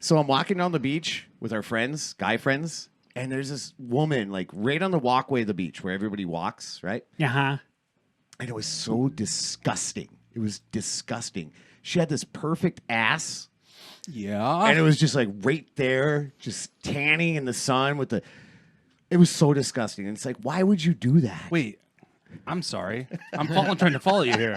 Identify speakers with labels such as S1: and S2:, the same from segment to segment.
S1: So I'm walking down the beach with our friends, guy friends, and there's this woman like right on the walkway of the beach where everybody walks, right?
S2: Uh-huh.
S1: And it was so disgusting. It was disgusting. She had this perfect ass.
S3: Yeah.
S1: And it was just like right there, just tanning in the sun with the... It was so disgusting. And it's like, why would you do that?
S3: Wait, I'm sorry. I'm trying to follow you here.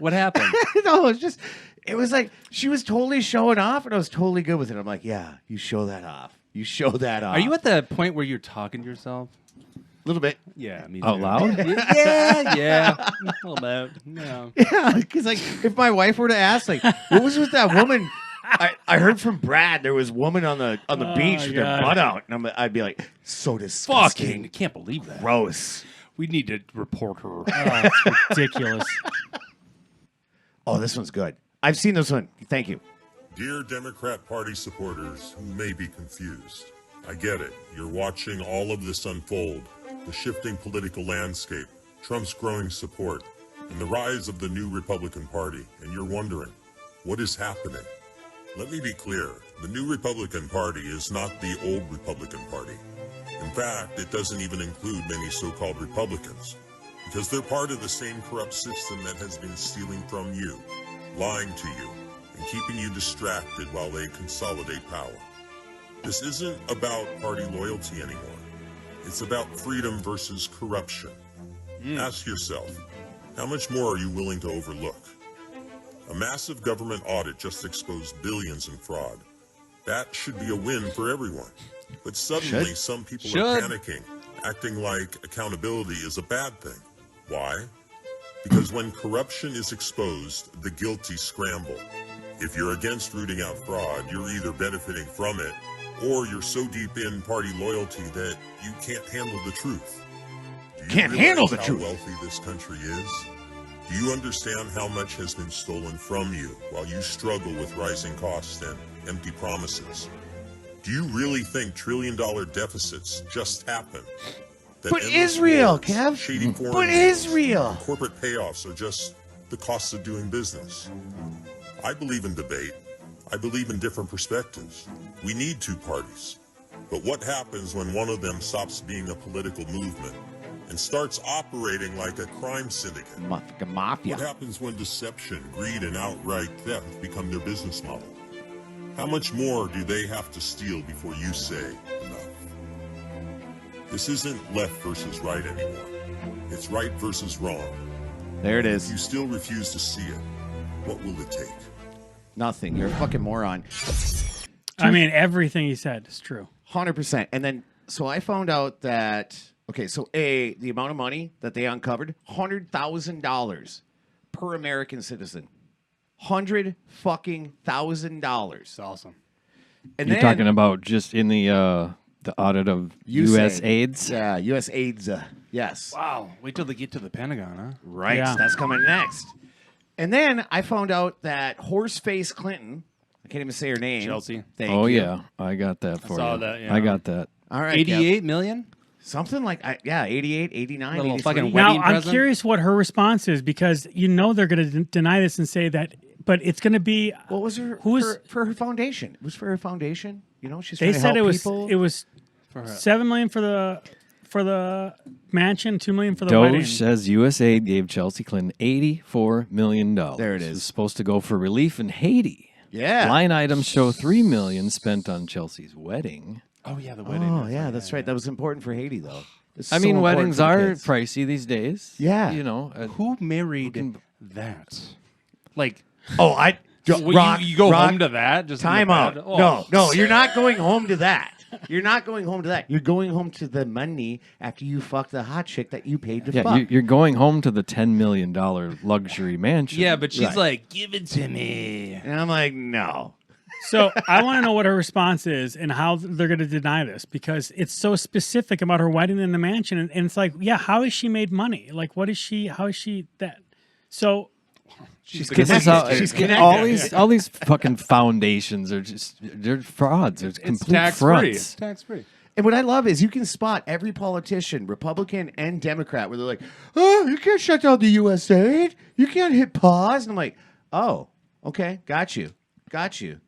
S3: What happened?
S1: No, it was like, she was totally showing off and I was totally good with it. I'm like, yeah, you show that off. You show that off.
S3: Are you at the point where you're talking to yourself?
S1: A little bit.
S3: Yeah, me too.
S4: Out loud?
S3: Yeah. A little bit. Yeah.
S1: Yeah, because like if my wife were to ask, like, what was with that woman? I heard from Brad there was a woman on the beach with her butt out, and I'd be like, so disgusting.
S3: Fucking, I can't believe that.
S1: Gross.
S3: We need to report her.
S2: Oh, it's ridiculous.
S1: Oh, this one's good. I've seen this one. Thank you.
S5: Dear Democrat Party supporters who may be confused, I get it. You're watching all of this unfold, the shifting political landscape, Trump's growing support, and the rise of the new Republican Party, and you're wondering, what is happening? Let me be clear, the new Republican Party is not the old Republican Party. In fact, it doesn't even include many so-called Republicans, because they're part of the same corrupt system that has been stealing from you, lying to you, and keeping you distracted while they consolidate power. This isn't about party loyalty anymore. It's about freedom versus corruption. Ask yourself, how much more are you willing to overlook? A massive government audit just exposed billions in fraud. That should be a win for everyone. But suddenly, some people are panicking, acting like accountability is a bad thing. Why? Because when corruption is exposed, the guilty scramble. If you're against rooting out fraud, you're either benefiting from it, or you're so deep in party loyalty that you can't handle the truth.
S1: Can't handle the truth.
S5: How wealthy this country is? Do you understand how much has been stolen from you while you struggle with rising costs and empty promises? Do you really think trillion-dollar deficits just happen? That
S1: But Israel,
S5: wars,
S1: Kev.
S5: shady foreign
S1: But
S5: deals,
S1: Israel.
S5: and corporate payoffs are just the costs of doing business. I believe in debate. I believe in different perspectives. We need two parties. But what happens when one of them stops being a political movement and starts operating like a crime syndicate?
S1: Mafia.
S5: What happens when deception, greed, and outright theft become their business model? How much more do they have to steal before you say enough? This isn't left versus right anymore. It's right versus wrong.
S1: There it
S5: If
S1: is.
S5: you still refuse to see it, what will it take?
S1: Nothing. You're a fucking moron.
S2: I mean, everything he said is true.
S1: 100%. And then, so I found out that, okay, so the amount of money that they uncovered, $100,000 per American citizen. $100,000.
S3: It's awesome.
S1: And
S4: You're
S1: then,
S4: talking about just in the audit of USAIDs?
S1: Yeah, USAIDs. Yes.
S3: Wow. Wait till they get to the Pentagon, huh?
S1: Right.
S2: Yeah.
S1: That's coming next. And then I found out that Horseface Clinton, I can't even say her name.
S3: Chelsea.
S1: Thank
S4: Oh,
S1: you.
S4: yeah. I got that for
S3: saw
S4: you.
S3: that, yeah.
S4: I got that.
S1: All right.
S3: 88 million?
S1: Something like, 88, 89,
S3: Little
S1: 83.
S3: fucking
S2: Now,
S3: wedding
S2: I'm
S3: present?
S2: curious what her response is because you know they're going to deny this and say that, but it's going to be.
S1: What was her,
S2: Who's
S1: for her foundation? It was for her foundation. You know, she's
S2: they
S1: trying to
S2: said
S1: help
S2: it was
S1: people.
S2: it was
S3: For her.
S2: $7 million for the mansion, $2 million for the wedding.
S4: Doge says USAID gave Chelsea Clinton $84 million.
S1: There it is.
S4: It's supposed to go for relief in Haiti.
S1: Yeah.
S4: Line items show $3 million spent on Chelsea's wedding.
S3: Oh, yeah, the wedding.
S1: Oh, yeah, that's right. That was important for Haiti, though. It's
S4: I
S1: so
S4: mean,
S1: important
S4: weddings
S1: for the
S4: are
S1: kids.
S4: pricey these days.
S1: Yeah.
S4: You know.
S3: Who married that? Like,
S1: Oh,
S3: you go home to that? Just in the
S1: Time out.
S3: bed? Oh.
S1: No, you're not going home to that. You're not going home to that. You're going home to the money after you fuck the hot chick that you paid to
S4: Yeah,
S1: fuck.
S4: you're going home to the $10 million luxury mansion.
S3: Yeah, but she's
S1: Right.
S3: like, give it to me.
S1: And I'm like, no.
S2: So I want to know what her response is and how they're going to deny this because it's so specific about her wedding in the mansion. And it's like, yeah, how has she made money? Like, how is she that? So
S1: She's
S4: This is how
S1: She's connected.
S4: all these fucking foundations are they're frauds. They're
S3: It's
S4: complete
S3: tax-free.
S4: fronts.
S3: It's tax-free.
S1: And what I love is you can spot every politician, Republican and Democrat, where they're like, oh, you can't shut down the USAID. You can't hit pause. And I'm like, oh, okay, got you. Got you.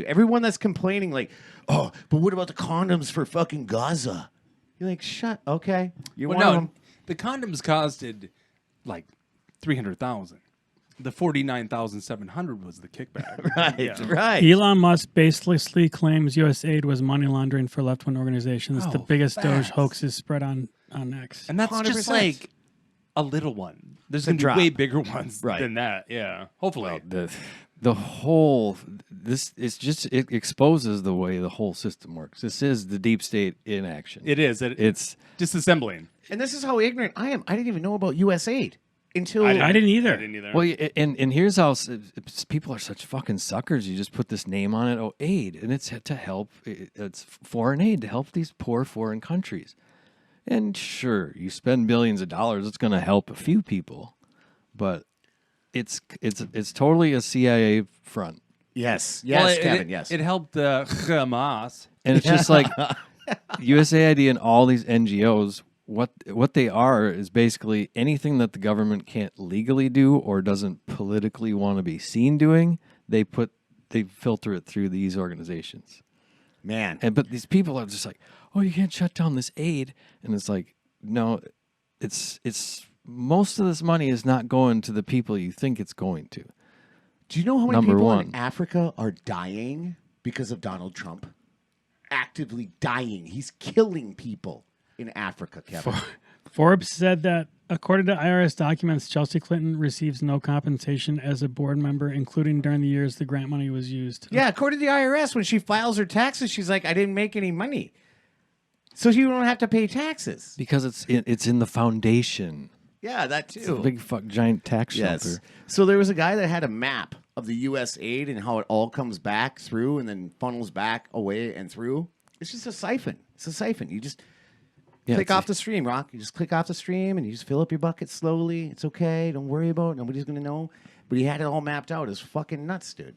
S1: Everyone that's complaining, like, oh, but what about the condoms for fucking Gaza? You're like, shut. Okay, you're one of them.
S3: The condoms costed like 300,000. The 49,700 was the kickback.
S1: Right.
S2: Elon Musk baselessly claims USAID was money laundering for left-wing organizations. The biggest Doge hoaxes spread on X.
S3: And that's
S1: 100%.
S3: just like a little one. There's going to be way bigger ones than that. Yeah. Hopefully.
S4: The whole it exposes the way the whole system works. This is the deep state in action.
S3: It is. It's disassembling.
S1: And this is how ignorant I am. I didn't even know about USAID until
S2: I didn't either.
S4: Well, and here's how people are such fucking suckers. You just put this name on it, aid, and it's to help. It's foreign aid to help these poor foreign countries. And sure, you spend billions of dollars, it's going to help a few people, but it's totally a CIA front.
S1: Yes,
S3: Kevin.
S1: Yes,
S3: It helped Hamas,
S4: and it's just like USAID and all these NGOs. What they are is basically anything that the government can't legally do or doesn't politically want to be seen doing. They filter it through these organizations.
S1: Man,
S4: but these people are just like, oh, you can't shut down this aid, and it's like, no, it's most of this money is not going to the people you think it's going to.
S1: Do you know how many people in Africa are dying because of Donald Trump? Actively dying. He's killing people in Africa, Kevin.
S2: Forbes said that according to IRS documents, Chelsea Clinton receives no compensation as a board member, including during the years the grant money was used.
S1: Yeah, according to the IRS, when she files her taxes, she's like, I didn't make any money. So you don't have to pay taxes.
S4: Because it's in the foundation.
S1: Yeah, that too.
S4: It's a big giant tax shelter.
S1: So there was a guy that had a map of the USAID and how it all comes back through and then funnels back away and through. It's just a siphon. It's a siphon. You just click off the stream, Rock. You just click off the stream and you just fill up your bucket slowly. It's okay. Don't worry about it. Nobody's going to know. But he had it all mapped out. It's fucking nuts, dude.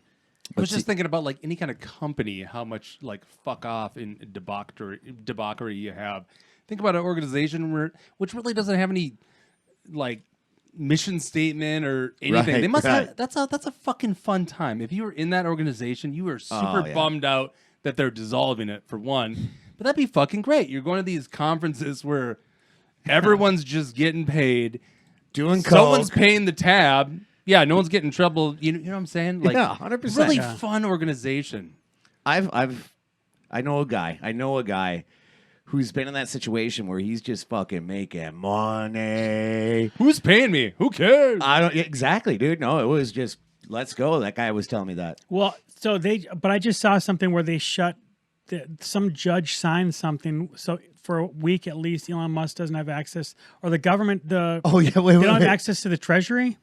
S3: I was just thinking about like any kind of company, how much like fuck off in debauchery you have. Think about an organization which really doesn't have any like mission statement or anything. They must have that's a fucking fun time. If you were in that organization, you were super bummed out that they're dissolving it for one. But that'd be fucking great. You're going to these conferences where everyone's just getting paid,
S1: doing coke.
S3: Someone's paying the tab. Yeah, no one's getting in trouble. You know what I'm saying? Like,
S1: 100%.
S3: Really fun organization.
S1: I know a guy who's been in that situation where he's just fucking making money.
S3: Who's paying me? Who cares?
S1: Exactly, dude. No, it was just let's go. That guy was telling me that.
S2: Well, but I just saw something where they some judge signed something. So for a week at least, Elon Musk doesn't have access, or the government. They don't have access to the Treasury.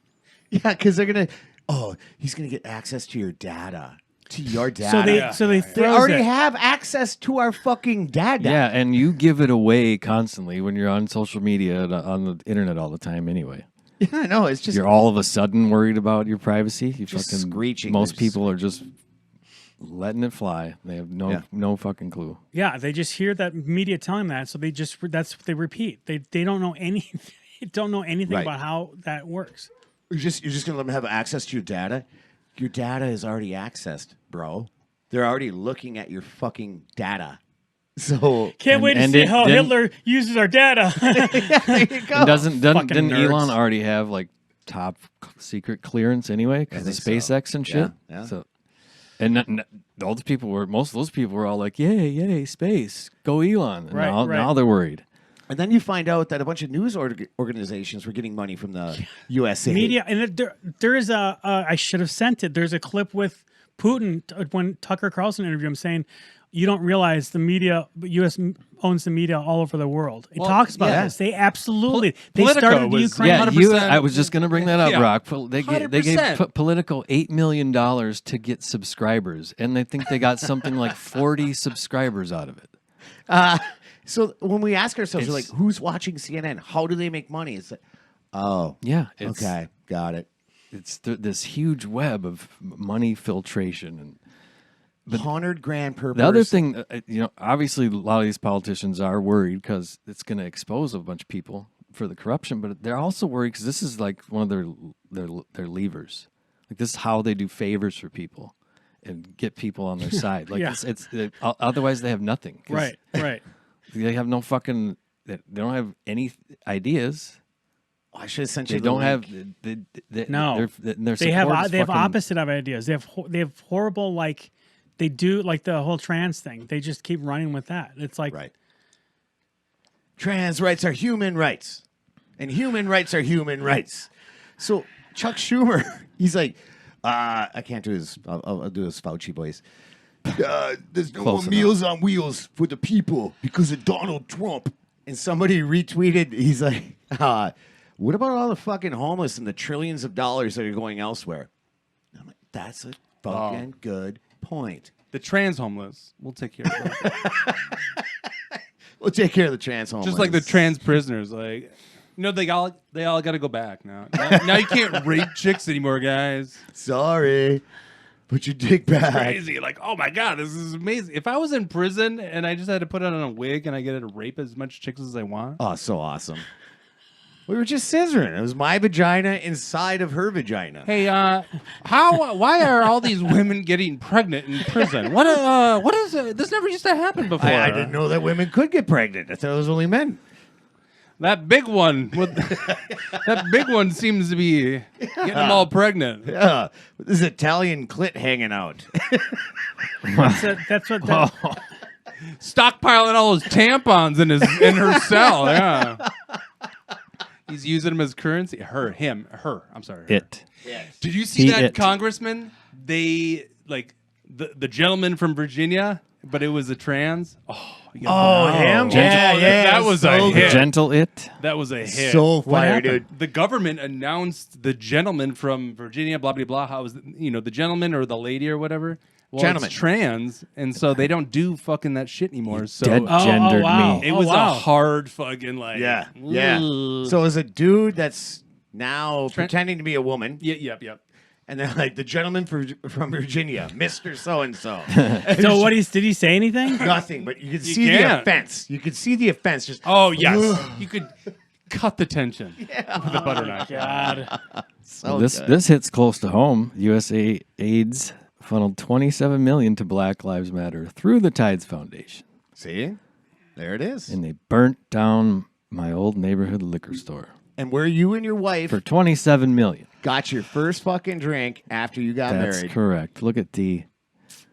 S1: Yeah, because he's gonna get access to your data. To your data.
S2: So they
S1: already have access to our fucking data.
S4: Yeah, and you give it away constantly when you're on social media and on the internet all the time anyway.
S1: Yeah, I know. It's just
S4: you're all of a sudden worried about your privacy. You
S1: just
S4: fucking
S1: screeching.
S4: Most people are just letting it fly. They have no fucking clue.
S2: Yeah, they just hear that media telling that, so that's what they repeat. They don't know anything. About how that works.
S1: You're just gonna let them have access to your data. Your data is already accessed, bro. They're already looking at your fucking data. So
S2: can't wait to see how Hitler uses our data.
S1: There you go.
S4: Didn't Elon already have like top secret clearance anyway because of SpaceX and shit?
S1: Yeah.
S4: So, and all the people most of those people were all like, "Yay, space, go Elon!" And now they're worried.
S1: And then you find out that a bunch of news organizations were getting money from the USAID.
S2: Media, and there is I should have sent it. There's a clip with Putin when Tucker Carlson interviewed him saying, you don't realize the media, U.S. owns the media all over the world. It talks about this. They absolutely, they started the Ukraine.
S4: Yeah, I was just going to bring that up, Rock. They gave Politico $8 million to get subscribers, and they think they got something like 40 subscribers out of it.
S1: So when we ask ourselves, we're like, who's watching CNN? How do they make money? It's like, okay, got it.
S4: It's this huge web of money filtration and
S1: $100,000 per person.
S4: The other thing, obviously a lot of these politicians are worried because it's going to expose a bunch of people for the corruption, but they're also worried because this is like one of their levers. Like this is how they do favors for people. and get people on their side. Like
S2: Yeah.
S4: Otherwise they have nothing. 'Cause
S2: Right.
S4: They have no fucking. They don't have any ideas.
S1: Oh, I should have sent
S4: They
S1: you.
S4: don't have.
S2: No.
S4: Their
S2: They have
S4: support is
S2: they have
S4: fucking-
S2: opposite of ideas. They have horrible like they do like the whole trans thing. They just keep running with that. It's like
S1: Right. Trans rights are human rights, and human rights are human rights. So Chuck Schumer, he's like, I can't do his. I'll do his Fauci voice. There's no
S4: Close
S1: more
S4: enough.
S1: Meals on Wheels for the people because of Donald Trump. And somebody retweeted. He's like, what about all the fucking homeless and the trillions of dollars that are going elsewhere? And I'm like, that's a fucking good point.
S3: The trans homeless. We'll take care of that.
S1: We'll take care of the trans homeless.
S3: Just like the trans prisoners. Like, they all got to go back now. Now you can't rape chicks anymore, guys.
S1: Sorry. Put your dick back.
S3: Crazy. Like, oh my God, this is amazing. If I was in prison and I just had to put on a wig and I get to rape as much chicks as I want.
S1: Oh, so awesome. We were just scissoring. It was my vagina inside of her vagina.
S3: Hey, why are all these women getting pregnant in prison? What is it? This never used to happen before.
S1: I didn't know that women could get pregnant. I thought it was only men.
S3: That big one that big one seems to be getting them all pregnant.
S1: Yeah. This Italian clit hanging out.
S2: that's what that,
S3: Stockpiling all those tampons in her cell. Yeah. He's using them as currency. Her. I'm sorry. Her.
S4: It.
S3: Did you see
S4: He
S3: that
S4: it.
S3: congressman? They like the gentleman from Virginia, but it was a trans.
S1: Oh, him?
S3: Yeah, that was a hit.
S4: Gentle it.
S3: That was a hit.
S1: So fire, dude.
S3: The government announced the gentleman from Virginia, blah blah blah. How was the gentleman or the lady or whatever? Well,
S1: Gentleman.
S3: it's trans, and so they don't do fucking that shit anymore. So
S4: Dead gendered
S2: wow.
S4: me.
S3: it was
S2: wow.
S3: a hard fucking like
S1: Yeah.
S3: ugh.
S1: So as a dude that's now pretending to be a woman,
S3: Yep.
S1: and then like the gentleman from Virginia, Mr. So-and-so.
S2: So did he say anything?
S1: Nothing, but you could see the
S3: can't.
S1: offense. You could see the offense. Just
S3: Oh yes, you could cut the tension with a butter knife.
S2: God.
S1: so
S4: This
S1: good.
S4: this hits close to home. USAID funneled $27 million to Black Lives Matter through the Tides Foundation,
S1: See? There it is.
S4: and they burnt down my old neighborhood liquor store
S1: And where you and your wife
S4: for $27 million.
S1: got your first fucking drink after you got
S4: That's
S1: married.
S4: correct. Look at D.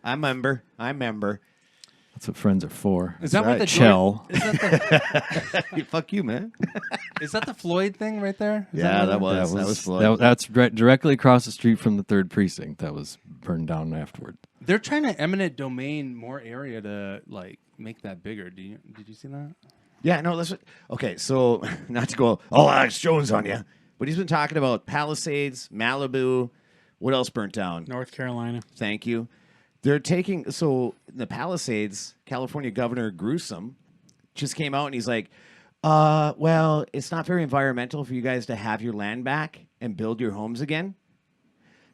S1: I remember.
S4: That's what friends are for.
S3: Is that what the
S4: Chell?
S1: Fuck you, man.
S3: Is that the Floyd thing right there? Is
S1: Yeah,
S3: that what it
S1: that was Floyd.
S4: That's directly across the street from the 3rd precinct. That was burned down afterward.
S3: They're trying to eminent domain more area to like make that bigger. Did you see that?
S1: Yeah, no, that's what. Okay, so not to go all Alex Jones on you, but he's been talking about Palisades, Malibu. What else burnt down?
S2: North Carolina.
S1: Thank you. They're taking so in the Palisades, California Governor Newsom just came out and he's like, well, it's not very environmental for you guys to have your land back and build your homes again.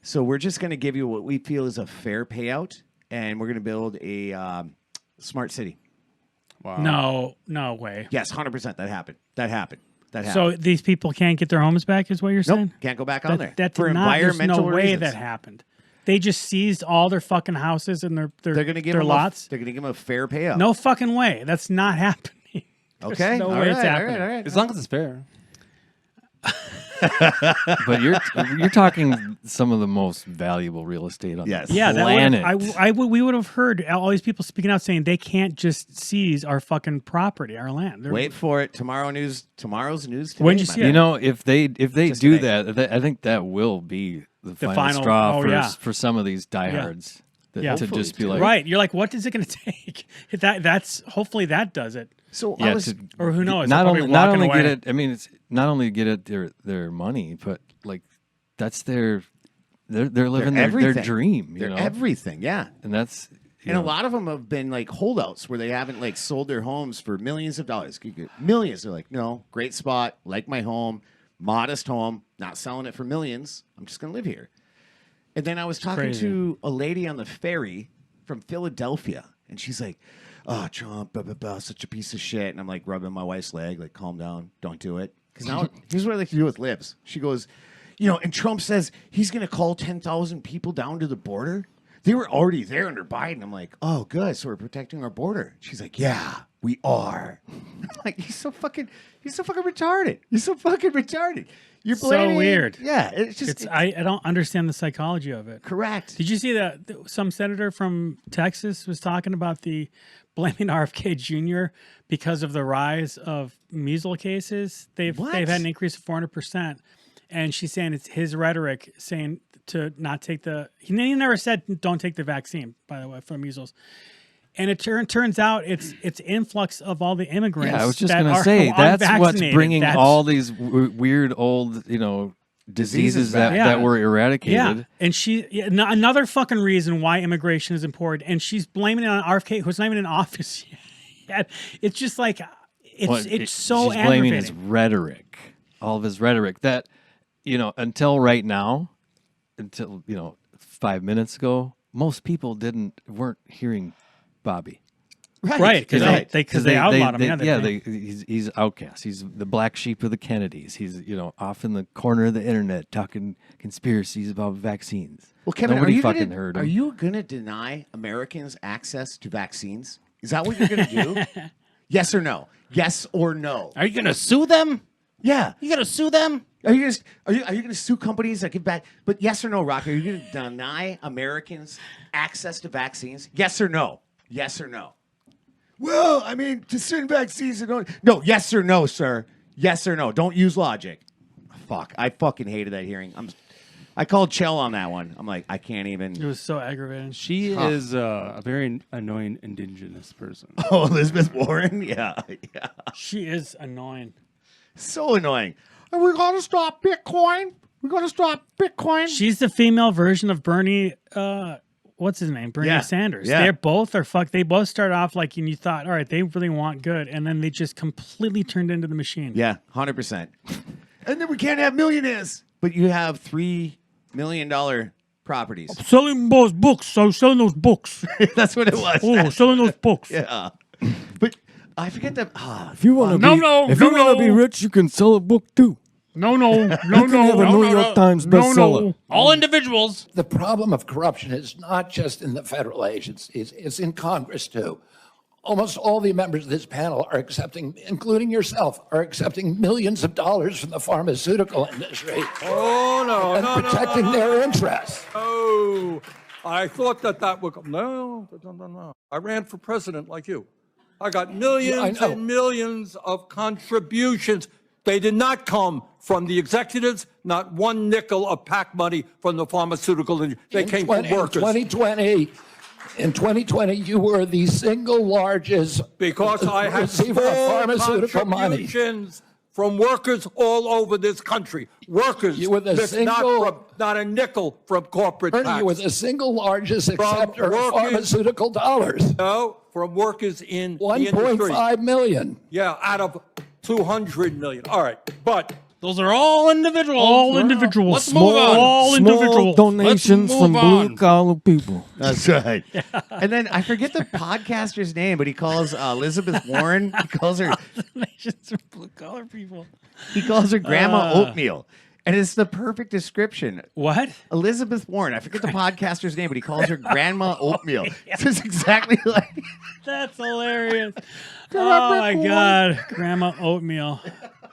S1: So we're just going to give you what we feel is a fair payout, and we're going to build a smart city.
S3: Wow.
S2: No way.
S1: Yes, 100%. That happened.
S2: So these people can't get their homes back, is what you're
S1: Nope,
S2: saying?
S1: can't go back on there.
S2: That
S1: for
S2: did not. There's
S1: environmental
S2: no way
S1: reasons.
S2: that happened. They just seized all their fucking houses and their
S1: They're going to give
S2: their
S1: them
S2: lots.
S1: they're going to give them a fair payout.
S2: No fucking way. That's not happening.
S1: Okay.
S2: no
S1: all
S2: way it's
S1: right,
S2: happening.
S1: all right.
S3: As long as it's fair.
S4: But you're talking some of the most valuable real estate on
S1: Yes.
S4: the
S2: Yeah,
S4: planet.
S2: we would have heard all these people speaking out saying they can't just seize our fucking property, our land.
S1: Wait for it. Tomorrow's news today.
S2: When'd you see
S1: man.
S2: it?
S4: You know, if they
S1: Just
S4: do
S1: today.
S4: that, I think that will be the final
S2: final-
S4: straw
S2: oh, yeah.
S4: for some of these diehards.
S2: Yeah.
S4: To
S1: Hopefully
S4: just be
S1: too.
S4: like,
S2: Right. You're like, what is it going to take? That's hopefully that does it.
S1: So
S4: yeah,
S1: I was.
S2: Or who knows?
S4: Not
S2: They're
S4: only
S2: probably walking
S4: get
S2: away.
S4: it. I mean, it's not only get it their money, but like that's they're living their
S1: everything.
S4: dream. You
S1: They're
S4: know,
S1: everything. Yeah.
S4: and that's
S1: And a lot of them have been like holdouts where they haven't like sold their homes for millions of dollars. Millions. They're like, no, great spot, like my home, modest home, not selling it for millions. I'm just going to live here. And then I was talking
S2: Crazy.
S1: to a lady on the ferry from Philadelphia, and she's like, oh, Trump, blah, blah, blah, such a piece of shit. And I'm like rubbing my wife's leg, like, calm down, don't do it. Because now, here's what I like to do with Libs. She goes, and Trump says he's going to call 10,000 people down to the border. they were already there under Biden. I'm like, oh, good. So we're protecting our border. She's like, yeah, we are. I'm like, you're so fucking retarded. You're so fucking retarded. You're blaming.
S2: So weird.
S1: Yeah, it's just
S2: I don't understand the psychology of it.
S1: correct.
S2: Did you see that some senator from Texas was talking about blaming RFK Jr. because of the rise of measles cases? They've had an increase of 400%, and she's saying it's his rhetoric saying to not take he never said don't take the vaccine, by the way, for measles. And it turns out it's influx of all the immigrants.
S4: Yeah, I was just
S2: going to
S4: say that's what's bringing all these weird old, diseases that were eradicated.
S2: Yeah, and another fucking reason why immigration is important, and she's blaming it on RFK, who's not even in office yet. It's just like it's so
S4: she's
S2: aggravating.
S4: blaming his rhetoric, all of his rhetoric. That until right now, until 5 minutes ago, most people weren't hearing Bobby.
S2: Right, because they outlawed him.
S4: He's outcast. He's the black sheep of the Kennedys. He's off in the corner of the internet talking conspiracies about vaccines.
S1: Well, Kevin,
S4: nobody fucking heard him.
S1: Are you gonna deny Americans access to vaccines? Is that what you're gonna do? Yes or no? Yes or no?
S3: Are you gonna sue them?
S1: Yeah.
S3: You gonna sue them?
S1: Are you gonna sue companies that give back? But yes or no, Rock? Are you gonna deny Americans access to vaccines? Yes or no? Yes or no? Well, I mean, to certain vaccines, no. Yes or no, sir? Yes or no? Don't use logic. Fuck, I fucking hated that hearing. I called Chell on that one. I'm like, I can't even.
S2: It was so aggravating.
S3: She is a very annoying indigenous person.
S1: Oh, Elizabeth Warren? Yeah.
S2: She is annoying.
S1: So annoying. And we gotta stop Bitcoin. We gotta stop Bitcoin.
S2: She's the female version of Bernie. What's his name? Bernie Sanders.
S1: Yeah.
S2: They both are fucked. They both start off like, and you thought, all right, they really want good, and then they just completely turned into the machine.
S1: Yeah, 100%. And then we can't have millionaires, but you have $3 million properties.
S2: I'm selling those books. I'm selling those books.
S1: That's what it was.
S2: Oh, selling those books.
S1: Yeah. But I forget that.
S4: If you want to be rich, you can sell a book too.
S2: No.
S4: You can have a New York Times bestseller.
S3: All individuals.
S6: The problem of corruption is not just in the federal agencies, it's in Congress too. Almost all the members of this panel are accepting, including yourself, are accepting millions of dollars from the pharmaceutical industry. And protecting their interests.
S7: Oh, I thought that would no. I ran for president like you. I got millions and millions of contributions. They did not come from the executives, not one nickel of PAC money from the pharmaceutical industry. They came from workers.
S6: In 2020, you were the single largest
S7: because I had
S6: receiver of pharmaceutical money.
S7: Contributions from workers all over this country. Workers,
S6: you were the
S7: not a nickel from corporate PACs.
S6: You were the single largest acceptor of pharmaceutical dollars.
S7: No, from workers in the industry.
S6: 1.5 million.
S7: Yeah, out of 200 million. All right, but
S3: those are all individuals.
S2: All individuals.
S3: Let's move on.
S2: All individuals.
S4: Donations from blue collar people.
S1: That's right. And then I forget the podcaster's name, but he calls Elizabeth Warren. He calls her
S2: Donations from blue collar people.
S1: He calls her Grandma Oatmeal. And it's the perfect description.
S2: What?
S1: Elizabeth Warren. I forget the podcaster's name, but he calls her Grandma Oatmeal. It's just exactly like.
S2: That's hilarious. Oh my God. Grandma Oatmeal.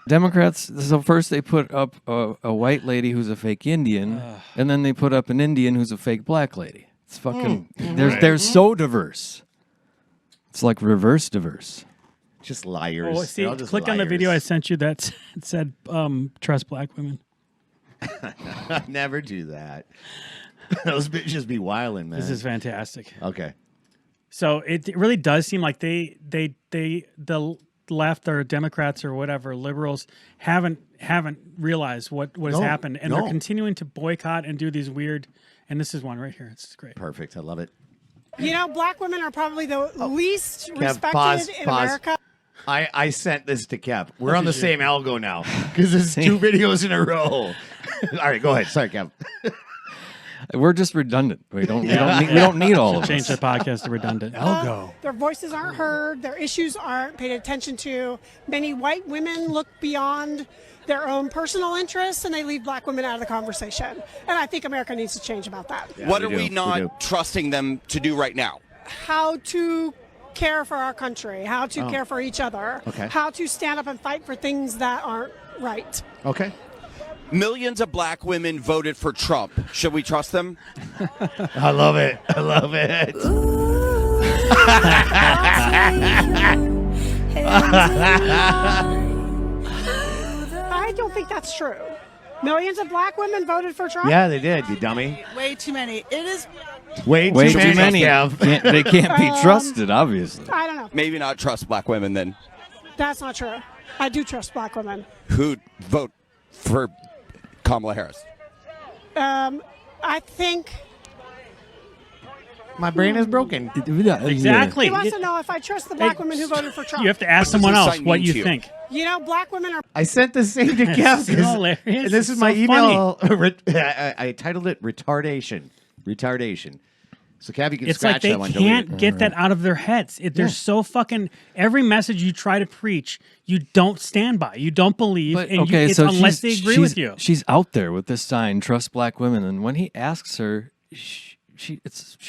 S4: Democrats, so first they put up a white lady who's a fake Indian, and then they put up an Indian who's a fake black lady. It's fucking, they're so diverse. It's like reverse diverse.
S1: Just liars.
S2: Oh, see, click on the video I sent you that said trust black women.
S1: I never do that. Those bitches be wildin', man.
S2: This is fantastic.
S1: Okay.
S2: So it really does seem like the left or Democrats or whatever, liberals haven't realized what has happened, and they're continuing to boycott and do these weird. And this is one right here. It's great.
S1: Perfect. I love it.
S8: You know, black women are probably the least respected in America.
S1: I sent this to Kev. We're on the same algo now because there's two videos in a row. All right, go ahead. Sorry, Kev.
S4: We're just redundant. We don't need all of
S2: Change
S4: us.
S2: the podcast to redundant.
S8: Their voices aren't heard. Their issues aren't paid attention to. Many white women look beyond their own personal interests, and they leave black women out of the conversation. And I think America needs to change about that.
S9: Yeah, what are we not trusting them to do right now?
S8: How to care for our country, how to care for each other, how to stand up and fight for things that aren't right.
S1: Okay.
S9: Millions of black women voted for Trump. Should we trust them?
S1: I love it. I love it.
S8: I don't think that's true. Millions of black women voted for Trump?
S1: Yeah, they did, you dummy.
S10: Way too many. It is
S1: way too many.
S4: They can't be trusted, obviously.
S8: I don't know.
S9: Maybe not trust black women then.
S8: That's not true. I do trust black women.
S9: Who'd vote for Kamala Harris?
S8: I think...
S1: My brain is broken.
S2: Exactly.
S8: He wants to know if I trust the black women who voted for Trump.
S2: You have to ask someone else what you think.
S8: You know, black women are...
S1: I sent the same to Kev.
S2: So hilarious.
S1: And this is
S2: It's
S1: my
S2: so
S1: email. I titled it Retardation. Retardation. So, Kev, you can
S2: It's
S1: scratch
S2: like they
S1: that one.
S2: can't get that out of their heads. They're so fucking... Every message you try to preach, you don't stand by. You don't believe.
S4: But,
S2: and
S4: okay,
S2: it's
S4: so
S2: unless they agree with you.
S4: She's out there with this sign, trust black women. And when he asks her, she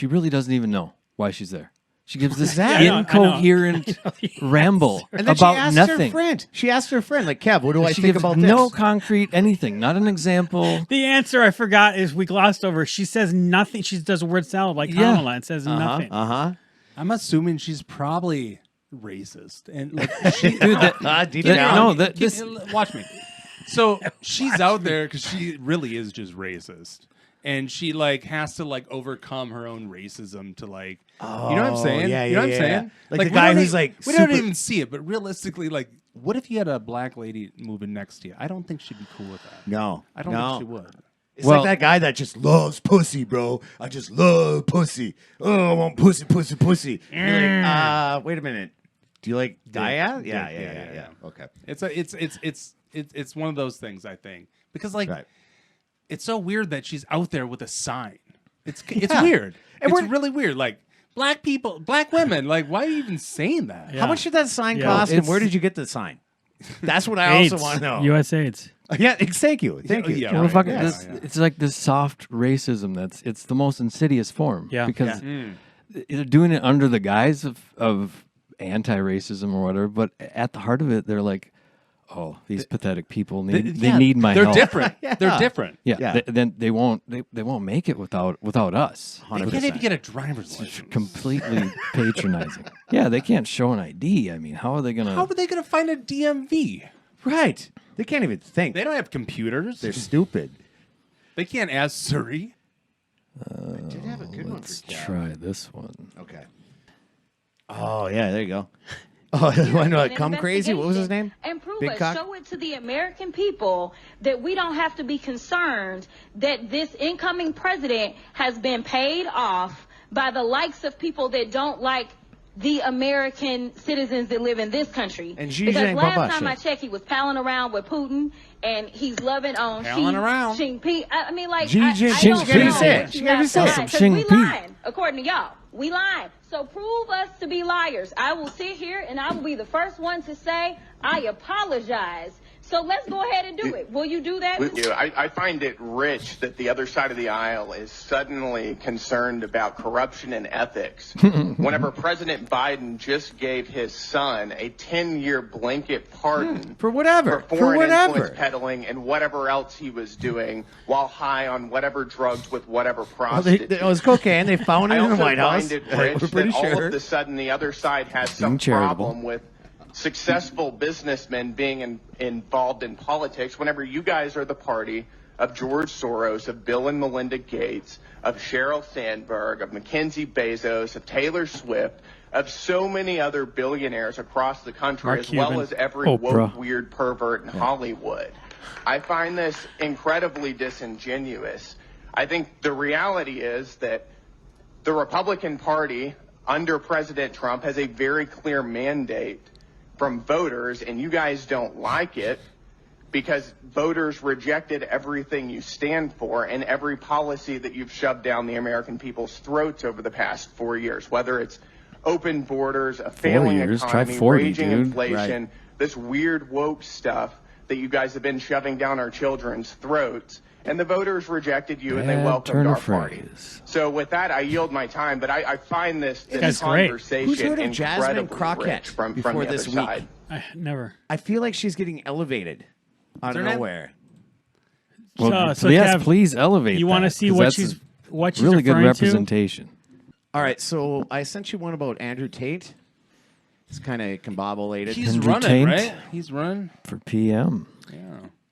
S4: really doesn't even know why she's there. She gives this incoherent ramble
S1: and then
S4: about
S1: she asked
S4: nothing.
S1: Her friend. She asked her friend, like, Kev, what do I
S4: She
S1: think
S4: gives
S1: about
S4: no
S1: this?
S4: concrete anything, not an example.
S2: The answer I forgot is we glossed over. She says nothing. She does a word salad like Kamala and says nothing.
S3: I'm assuming she's probably racist. And like, she, watch me. So she's out there because she really is just racist. And she like has to like overcome her own racism to like, you know what I'm saying?
S1: Yeah,
S3: you know what I'm saying?
S1: Like the guy who's like,
S3: we don't even see it, but realistically, like, what if you had a black lady moving next to you? I don't think she'd be cool with that.
S1: No,
S3: I don't think she would.
S1: It's like that guy that just loves pussy, bro. I just love pussy. Oh, I want pussy, pussy, pussy. You're like, wait a minute. Do you like Daya? Yeah. Okay.
S3: It's one of those things, I think, because like. Right. It's so weird that she's out there with a sign. It's weird. It's really weird. Like black people, black women. Like, why are you even saying that?
S1: Yeah. How much did that sign cost, and where did you get the sign? That's what I also want to know.
S2: USAID's.
S1: Yeah, thank you.
S3: Yeah,
S4: well, it's like this soft racism. It's the most insidious form.
S2: Yeah,
S4: because they're doing it under the guise of anti-racism or whatever. But at the heart of it, they're like, oh, these pathetic people they need my help.
S3: They're different. They're different.
S4: Yeah. Then they won't make it without us.
S3: 100%. They can't even get a driver's license.
S4: Completely patronizing. Yeah, they can't show an ID. I mean, how are they gonna
S3: find a DMV?
S1: Right. They can't even think.
S3: They don't have computers.
S1: They're stupid.
S3: They can't ask Siri.
S1: I did have a good one.
S4: Let's try this one.
S1: Okay. Oh yeah, there you go. Oh, I know. Come crazy. What was his name?
S11: And prove
S1: Big
S11: it.
S1: Cock?
S11: Show it to the American people that we don't have to be concerned that this incoming president has been paid off by the likes of people that don't like the American citizens that live in this country.
S1: And Xi
S11: because
S1: Jinping,
S11: last time I checked, he was palling around with Putin, and he's loving on Xi Jinping. I mean, like,
S1: Xi
S11: I don't know what you have to lie, 'cause we lying, according to y'all. We lying. So prove us to be liars. I will sit here and I will be the first one to say, I apologize. So let's go ahead and do it. Will you do that?
S12: I find it rich that the other side of the aisle is suddenly concerned about corruption and ethics. Whenever President Biden just gave his son a 10-year blanket pardon
S1: for whatever,
S12: for foreign influence peddling and whatever else he was doing while high on whatever drugs with whatever prostitute.
S1: It was cocaine. They found it in the White House.
S12: I also find it rich
S1: We're pretty
S12: that
S1: sure.
S12: all of a sudden the other side has some problem with successful businessmen being involved in politics whenever you guys are the party of George Soros, of Bill and Melinda Gates, of Sheryl Sandberg, of Mackenzie Bezos, of Taylor Swift, of so many other billionaires across the country, as well as every woke, weird pervert in Hollywood. I find this incredibly disingenuous. I think the reality is that the Republican Party under President Trump has a very clear mandate from voters, and you guys don't like it, because voters rejected everything you stand for and every policy that you've shoved down the American people's throats over the past 4 years, whether it's open borders, a failing economy,
S4: 40,
S12: raging
S4: dude.
S12: inflation, this weird woke stuff that you guys have been shoving down our children's throats. And the voters rejected you and they welcomed our party. So with that, I yield my time, but I find this conversation
S1: Who's heard of Jasmine
S12: incredibly
S1: Crockett
S12: rich from
S1: before
S12: the other
S1: this week?
S12: side.
S2: Never.
S1: I feel like she's getting elevated out of nowhere.
S4: Well,
S2: So
S4: yes,
S2: Kev,
S4: please elevate.
S2: you wanna
S4: that,
S2: see
S4: 'cause
S2: what
S4: that's
S2: she's
S4: really good
S2: referring to?
S4: representation.
S1: All right, so I sent you one about Andrew Tate. It's kind of combobulated.
S3: He's
S4: Andrew
S3: running,
S4: Tate
S3: right? He's running.
S4: for PM.
S3: Yeah.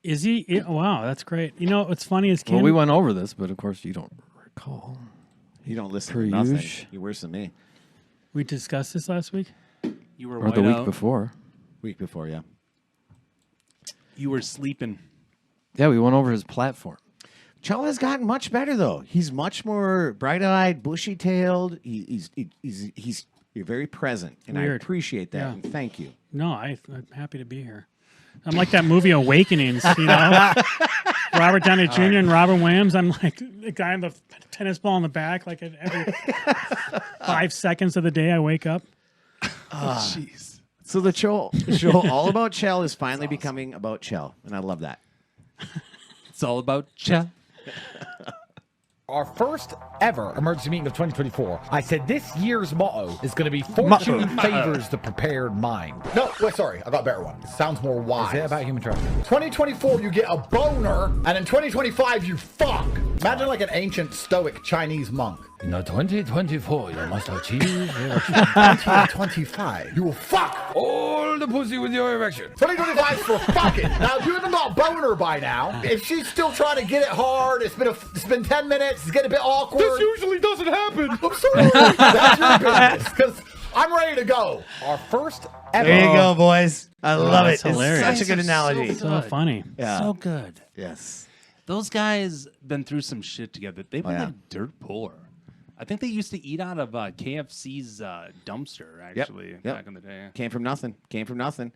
S2: Is he? Wow, that's great. You know what's funny is Ken.
S4: Well, we went over this, but of course you don't recall.
S1: You don't listen
S4: Per
S1: to nothing.
S4: usual.
S1: You're worse than me.
S2: We discussed this last week.
S3: You were
S4: Or the
S3: white
S4: week
S3: out.
S4: before.
S1: Week before, yeah.
S3: You were sleeping.
S4: Yeah, we went over his platform.
S1: Chell has gotten much better though. He's much more bright-eyed, bushy-tailed. He's very present, and I
S2: Weird.
S1: appreciate that.
S2: Yeah.
S1: And thank you.
S2: No, I'm happy to be here. I'm like that movie Awakenings, you know. Robert Downey Jr. and Robin Williams. I'm like the guy in the tennis ball in the back. Like every 5 seconds of the day, I wake up.
S3: Jeez.
S1: So the show All About Chell is finally becoming about Chell, and I love that.
S3: It's all about Chell.
S10: Our first ever emergency meeting of 2024. I said this year's motto is going to be fortune favors the prepared mind.
S13: No, wait, sorry. I got a better one. It sounds more wise.
S10: Is it about human trafficking?
S13: 2024, you get a boner, and in 2025, you fuck. Imagine like an ancient stoic Chinese monk.
S10: In 2024, you must achieve
S13: 2025, you will fuck.
S10: all the pussy with your erection.
S13: 2025 is for fucking. Now, if you haven't got a boner by now, if she's still trying to get it hard, it's been 10 minutes, it's getting a bit awkward.
S10: This usually doesn't happen.
S13: I'm sorry. That's your business, because I'm ready to go.
S10: Our first ever.
S1: There you go, boys. I love it.
S2: That's hilarious.
S1: It's such a good analogy.
S2: So funny.
S1: Yeah.
S3: So good.
S1: Yes.
S3: Those guys been through some shit together. They've been like dirt poor. I think they used to eat out of KFC's dumpster, actually, back in the day.
S1: Came from nothing.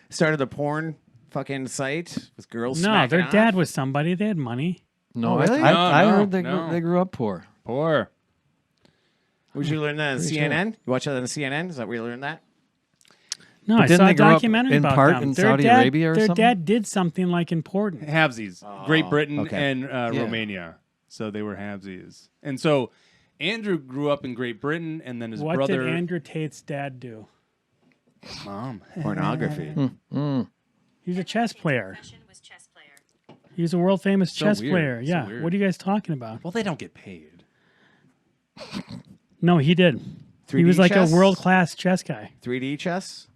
S1: Started a porn fucking site with girls.
S2: No,
S1: smacking
S2: their
S1: off.
S2: dad was somebody. They had money.
S4: No,
S1: Oh, really?
S4: I
S3: No,
S4: heard
S3: no.
S4: they grew up poor.
S3: Poor.
S1: Would you learn that on
S4: Pretty
S1: CNN? You watch that on CNN? Is that where you learned that?
S2: No,
S4: But
S2: I
S4: didn't
S2: saw a
S4: they grow up
S2: documentary
S4: in
S2: about
S4: part
S2: them.
S4: in
S2: Their
S4: Saudi
S2: dad,
S4: Arabia or
S2: their
S4: something?
S2: dad did something like important.
S3: Halvesies. Great Britain
S1: okay.
S3: and Romania. So they were halvesies. And so Andrew grew up in Great Britain, and then his
S2: What
S3: brother...
S2: did Andrew Tate's dad do?
S3: Mom.
S1: Pornography.
S2: He's a chess player. He's a world famous chess
S3: weird.
S2: player.
S3: So
S2: Yeah.
S3: weird.
S2: What are you guys talking about?
S3: Well, they don't get paid.
S2: No, he did. He
S1: 3D
S2: was like
S1: chess?
S2: a world class chess guy.
S1: 3D chess?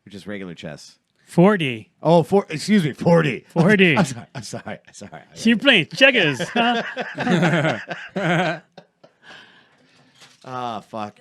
S1: Or just regular chess?
S2: 4D.
S1: Oh, excuse me, 4D.
S2: 4D.
S1: I'm sorry.
S2: You're playing checkers. Huh?
S1: Ah, fuck.